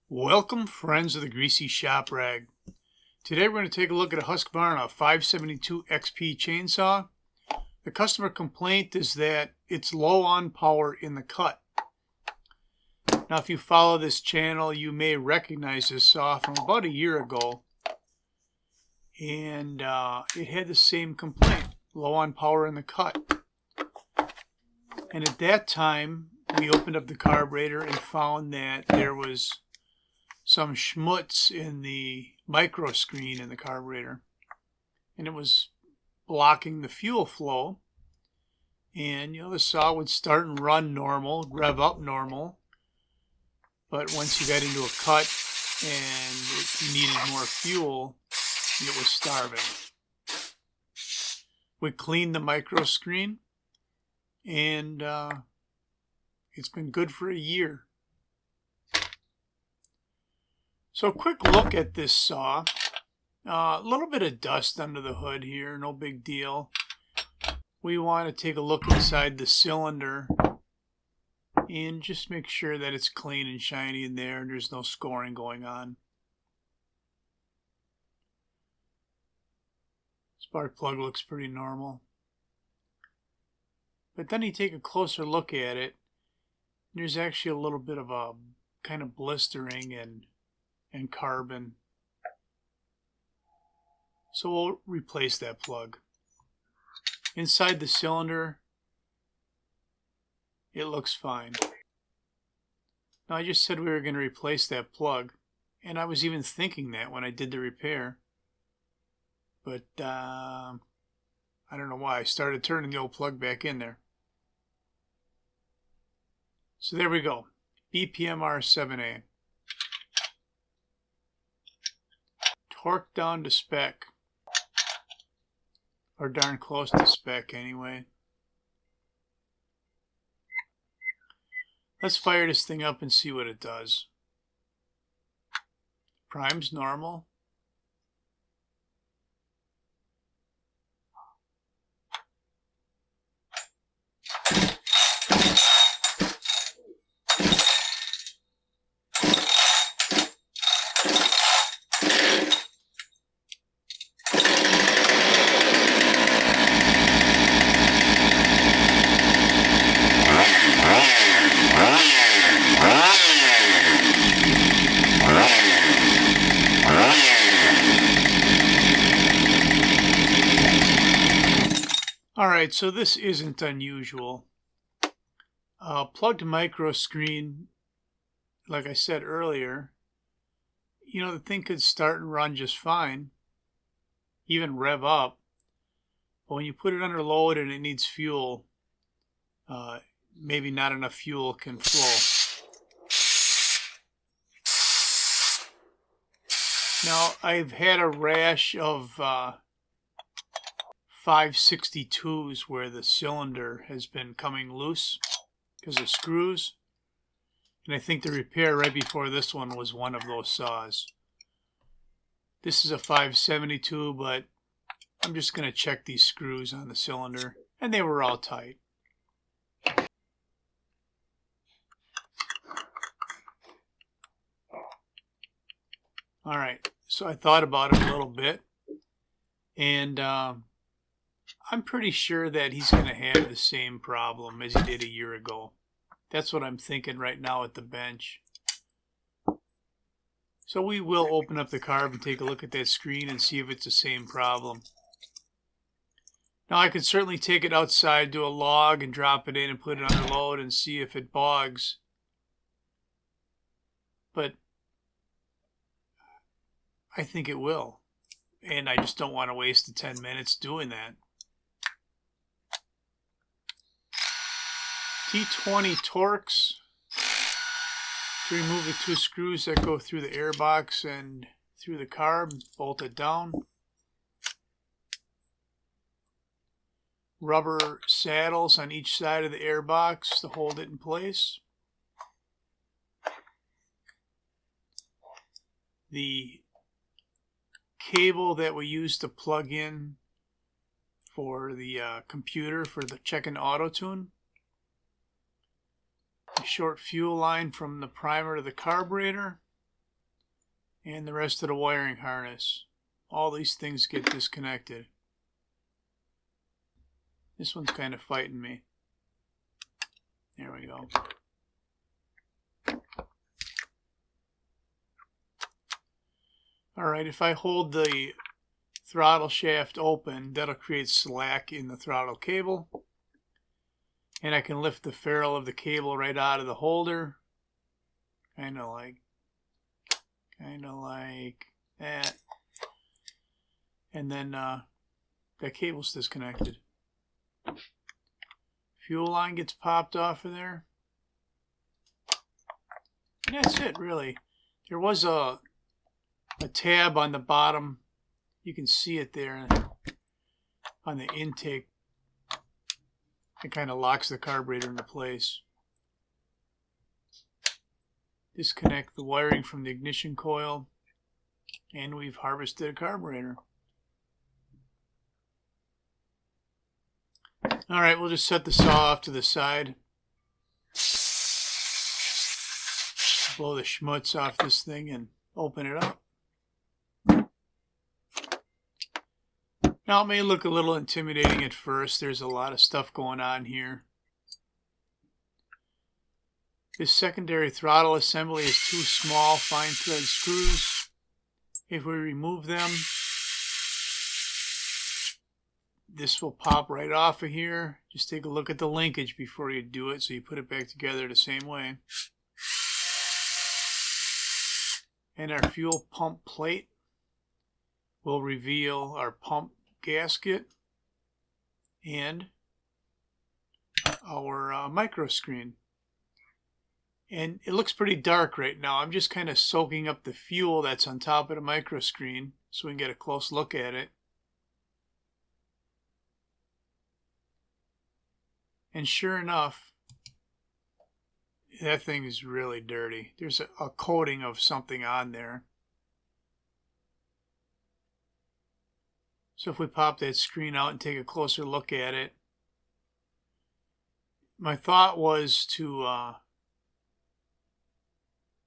Welcome, friends of the Greasy Shop Rag. Today we're going to take a look at a Husqvarna 572XP chainsaw. The customer complaint is that it's low on power in the cut. Now, if you follow this channel, you may recognize this saw from about a year ago. And it had the same complaint, low on power in the cut. And at that time, we opened up the carburetor and found that there was some schmutz in the micro screen in the carburetor, and it was blocking the fuel flow. And the saw would start and run normal, rev up normal, but once you got into a cut and it needed more fuel, it was starving. We cleaned the micro screen, and it's been good for a year. So a quick look at this saw. A little bit of dust under the hood here, no big deal. We want to take a look inside the cylinder and just make sure that it's clean and shiny in there and there's no scoring going on. Spark plug looks pretty normal. But then you take a closer look at it, there's actually a little bit of a kind of blistering and carbon. So we'll replace that plug. Inside the cylinder, it looks fine. Now, I just said we were going to replace that plug, and I was even thinking that when I did the repair. But I don't know why. I started turning the old plug back in there. So there we go. BPMR 7A. Torque down to spec, or darn close to spec anyway. Let's fire this thing up and see what it does. Prime's normal. Alright, so this isn't unusual. Plugged micro screen, like I said earlier, the thing could start and run just fine, even rev up. But when you put it under load and it needs fuel, maybe not enough fuel can flow. Now, I've had a rash of 562s where the cylinder has been coming loose because of screws, and I think the repair right before this one was one of those saws. This is a 572, but I'm just going to check these screws on the cylinder, and they were all tight. Alright, so I thought about it a little bit, and I'm pretty sure that he's going to have the same problem as he did a year ago. That's what I'm thinking right now at the bench. So we will open up the carb and take a look at that screen and see if it's the same problem. Now, I could certainly take it outside, do a log, and drop it in and put it under load and see if it bogs. But I think it will. And I just don't want to waste the 10 minutes doing that. T20 Torx to remove the two screws that go through the air box and through the carb, bolt it down. Rubber saddles on each side of the air box to hold it in place. The cable that we use to plug in for the computer for the check-in auto tune. A short fuel line from the primer to the carburetor. and the rest of the wiring harness. All these things get disconnected. This one's kind of fighting me. There we go. Alright, if I hold the throttle shaft open, that'll create slack in the throttle cable. And I can lift the ferrule of the cable right out of the holder. Kind of like that. And then that cable's disconnected. Fuel line gets popped off of there. And that's it, really. There was a tab on the bottom. You can see it there on the intake. It kind of locks the carburetor into place. Disconnect the wiring from the ignition coil, and we've harvested a carburetor. Alright, we'll just set the saw off to the side. Blow the schmutz off this thing and open it up. Now, it may look a little intimidating at first. There's a lot of stuff going on here. This secondary throttle assembly is two small fine thread screws. If we remove them, this will pop right off of here. Just take a look at the linkage before you do it, so you put it back together the same way. And our fuel pump plate will reveal our pump gasket and our micro screen. And it looks pretty dark right now. I'm just kind of soaking up the fuel that's on top of the micro screen so we can get a close look at it. And sure enough, that thing is really dirty. There's a coating of something on there. So if we pop that screen out and take a closer look at it, my thought was to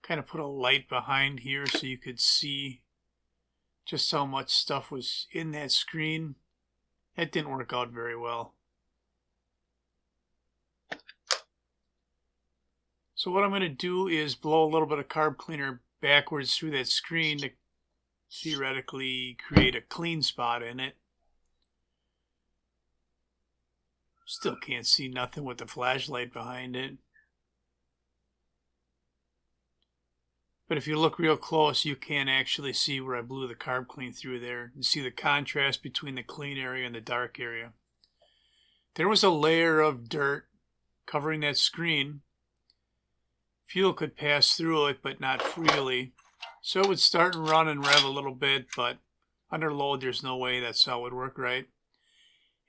kind of put a light behind here so you could see just how much stuff was in that screen. That didn't work out very well. So what I'm going to do is blow a little bit of carb cleaner backwards through that screen to theoretically create a clean spot in it. Still can't see nothing with the flashlight behind it. But if you look real close, you can actually see where I blew the carb clean through there. You see the contrast between the clean area and the dark area. There was a layer of dirt covering that screen. Fuel could pass through it, but not freely. So it would start and run and rev a little bit, but under load, there's no way that's how it would work right.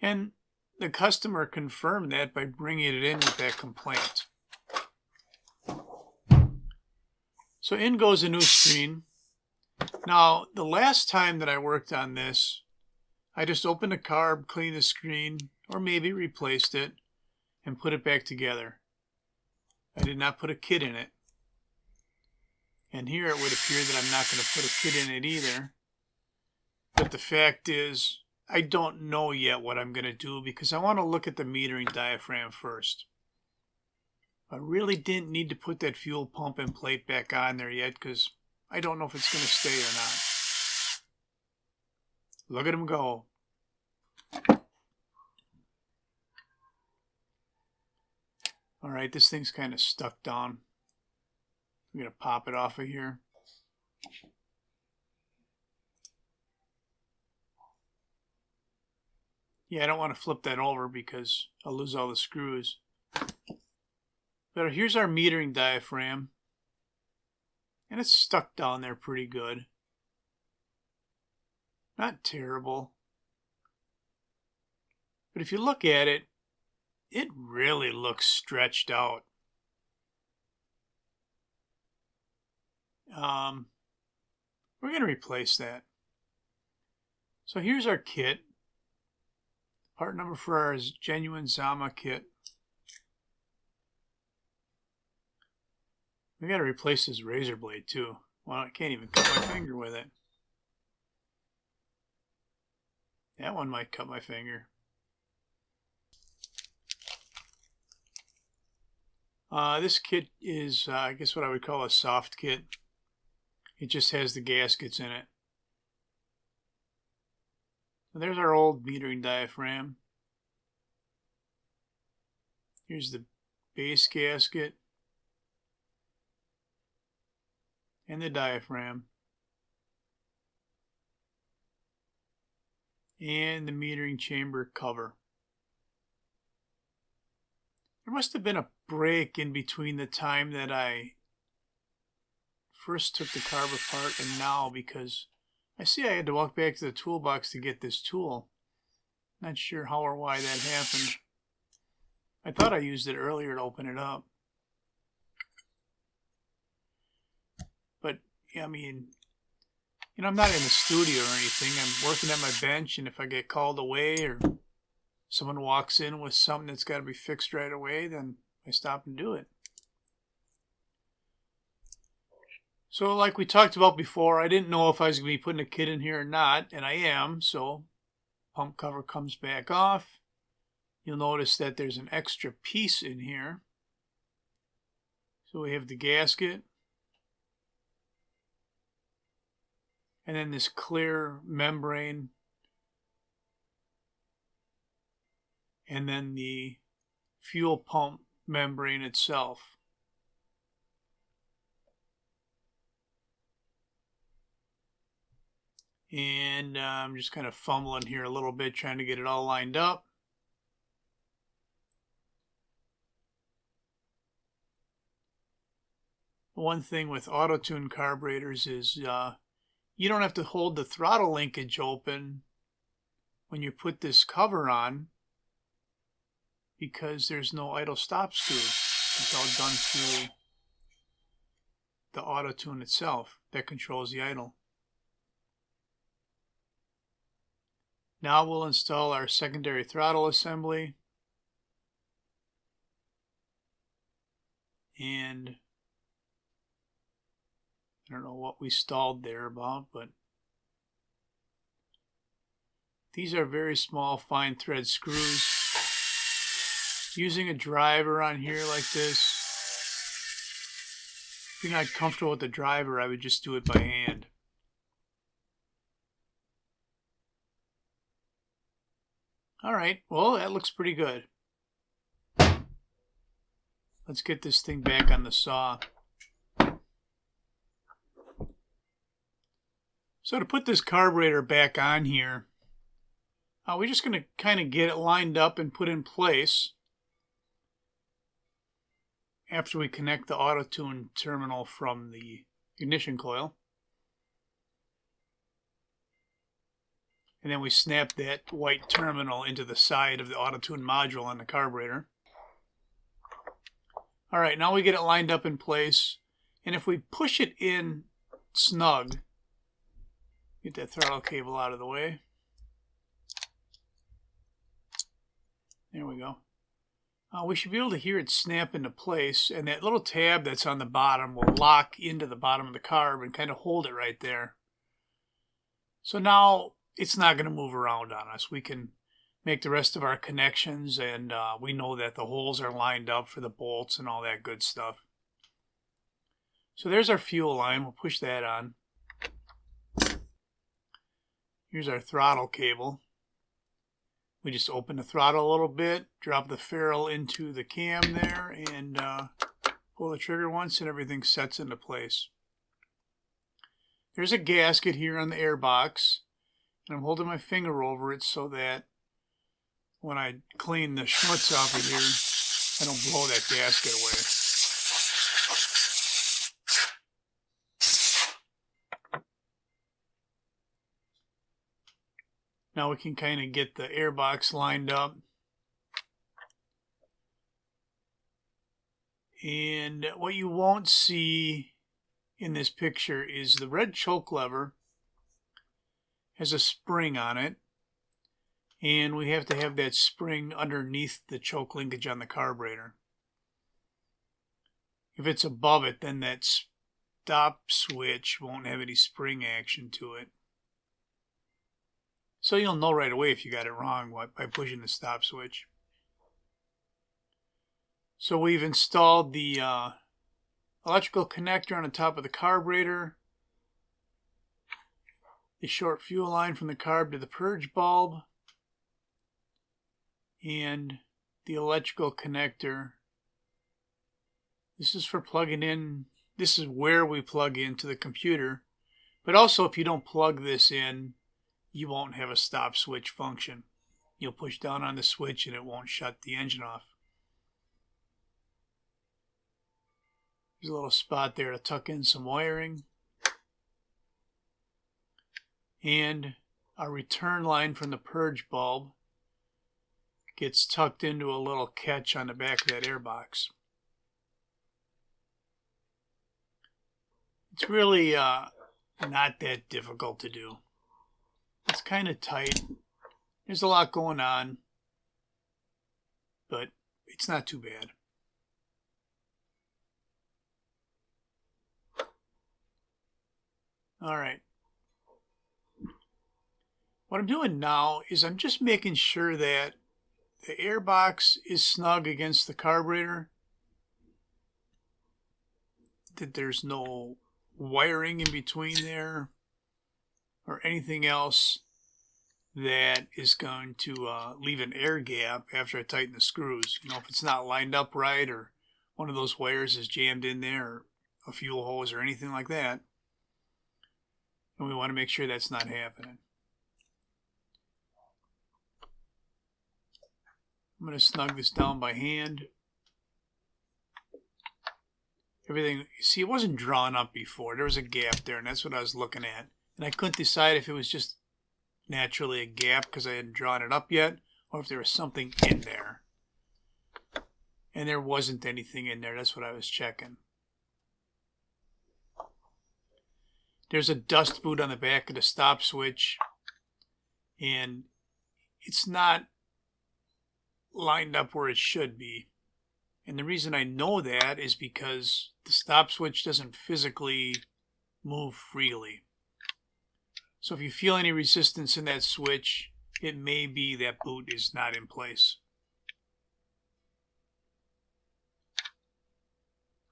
And the customer confirmed that by bringing it in with that complaint. So in goes a new screen. Now, the last time that I worked on this, I just opened the carb, cleaned the screen, or maybe replaced it, and put it back together. I did not put a kit in it. And here it would appear that I'm not going to put a kit in it either. But the fact is, I don't know yet what I'm going to do because I want to look at the metering diaphragm first. I really didn't need to put that fuel pump and plate back on there yet because I don't know if it's going to stay or not. Look at him go. Alright, this thing's kind of stuck down. I'm going to pop it off of here. Yeah, I don't want to flip that over because I'll lose all the screws. But here's our metering diaphragm. And it's stuck down there pretty good. Not terrible. But if you look at it, it really looks stretched out. We're going to replace that. So here's our kit. Part number for our genuine Zama kit. We got to replace this razor blade too. Well, I can't even cut my finger with it. That one might cut my finger. This kit is, I guess, what I would call a soft kit. It just has the gaskets in it. So there's our old metering diaphragm. Here's the base gasket and the diaphragm. And the metering chamber cover. There must have been a break in between the time that I first took the carb apart and now, because I see I had to walk back to the toolbox to get this tool. Not sure how or why that happened. I thought I used it earlier to open it up. But, I mean, you know, I'm not in a studio or anything. I'm working at my bench, and if I get called away or someone walks in with something that's got to be fixed right away, then I stop and do it. So like we talked about before, I didn't know if I was going to be putting a kit in here or not, and I am. So pump cover comes back off. You'll notice that there's an extra piece in here. So we have the gasket. And then this clear membrane. And then the fuel pump membrane itself. And I'm just kind of fumbling here a little bit, trying to get it all lined up. One thing with auto-tune carburetors is you don't have to hold the throttle linkage open when you put this cover on, because there's no idle stop screw. It's all done through the auto-tune itself that controls the idle. Now we'll install our secondary throttle assembly. And I don't know what we stalled there about, but these are very small fine thread screws. Using a driver on here like this, if you're not comfortable with the driver, I would just do it by hand. Alright, well, that looks pretty good. Let's get this thing back on the saw. So to put this carburetor back on here, we're just going to kind of get it lined up and put in place after we connect the auto-tune terminal from the ignition coil. And then we snap that white terminal into the side of the auto-tune module on the carburetor. Alright, now we get it lined up in place. And if we push it in snug, get that throttle cable out of the way. There we go. We should be able to hear it snap into place, and that little tab that's on the bottom will lock into the bottom of the carb and kind of hold it right there. So now it's not going to move around on us. We can make the rest of our connections, and we know that the holes are lined up for the bolts and all that good stuff. So there's our fuel line. We'll push that on. Here's our throttle cable. We just open the throttle a little bit, drop the ferrule into the cam there, and pull the trigger once, and everything sets into place. There's a gasket here on the air box, and I'm holding my finger over it so that when I clean the schmutz off of here, I don't blow that gasket away. Now we can kind of get the air box lined up. And what you won't see in this picture is the red choke lever has a spring on it. And we have to have that spring underneath the choke linkage on the carburetor. If it's above it, then that stop switch won't have any spring action to it. So you'll know right away if you got it wrong by pushing the stop switch. So we've installed the electrical connector on the top of the carburetor, the short fuel line from the carb to the purge bulb, and the electrical connector. This is for plugging in. This is where we plug into the computer. But also, if you don't plug this in, you won't have a stop switch function. You'll push down on the switch and it won't shut the engine off. There's a little spot there to tuck in some wiring. And our return line from the purge bulb gets tucked into a little catch on the back of that air box. It's really not that difficult to do. It's kind of tight. There's a lot going on, but it's not too bad. All right. What I'm doing now is I'm just making sure that the air box is snug against the carburetor, that there's no wiring in between there or anything else that is going to leave an air gap after I tighten the screws. You know, if it's not lined up right or one of those wires is jammed in there or a fuel hose or anything like that. And we want to make sure that's not happening. I'm going to snug this down by hand. Everything, see, it wasn't drawn up before. There was a gap there, and that's what I was looking at. And I couldn't decide if it was just naturally a gap because I hadn't drawn it up yet, or if there was something in there. And there wasn't anything in there. That's what I was checking. There's a dust boot on the back of the stop switch, and it's not lined up where it should be. And the reason I know that is because the stop switch doesn't physically move freely. So if you feel any resistance in that switch, it may be that boot is not in place.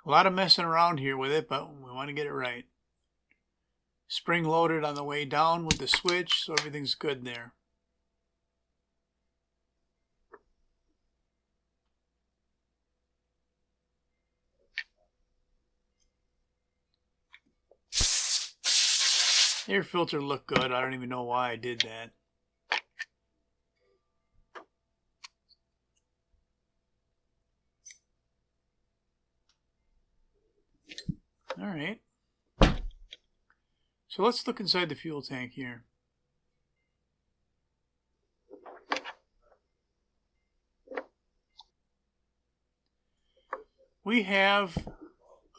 A lot of messing around here with it, but we want to get it right. Spring loaded on the way down with the switch, so everything's good there. Air filter looked good. I don't even know why I did that. All right. So let's look inside the fuel tank here. We have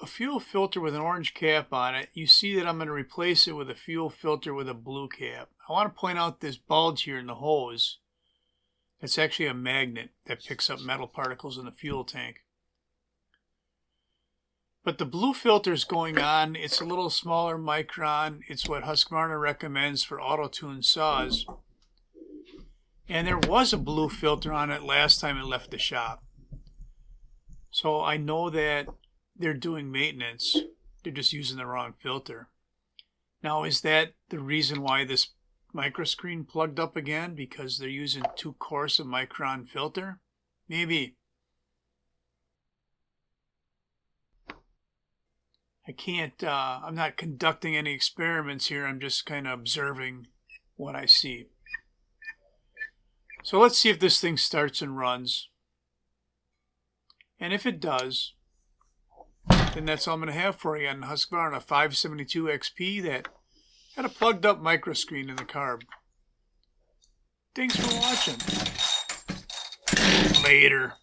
a fuel filter with an orange cap on it. You see that I'm going to replace it with a fuel filter with a blue cap. I want to point out this bulge here in the hose. It's actually a magnet that picks up metal particles in the fuel tank. But the blue filter is going on. It's a little smaller micron. It's what Husqvarna recommends for auto-tune saws. And there was a blue filter on it last time it left the shop. So I know that they're doing maintenance. They're just using the wrong filter. Now, is that the reason why this microscreen plugged up again? Because they're using too coarse a micron filter? Maybe. I can't, I'm not conducting any experiments here. I'm just kind of observing what I see. So let's see if this thing starts and runs. And if it does, then that's all I'm going to have for you on Husqvarna 572XP that had a plugged up microscreen in the carb. Thanks for watching. Later.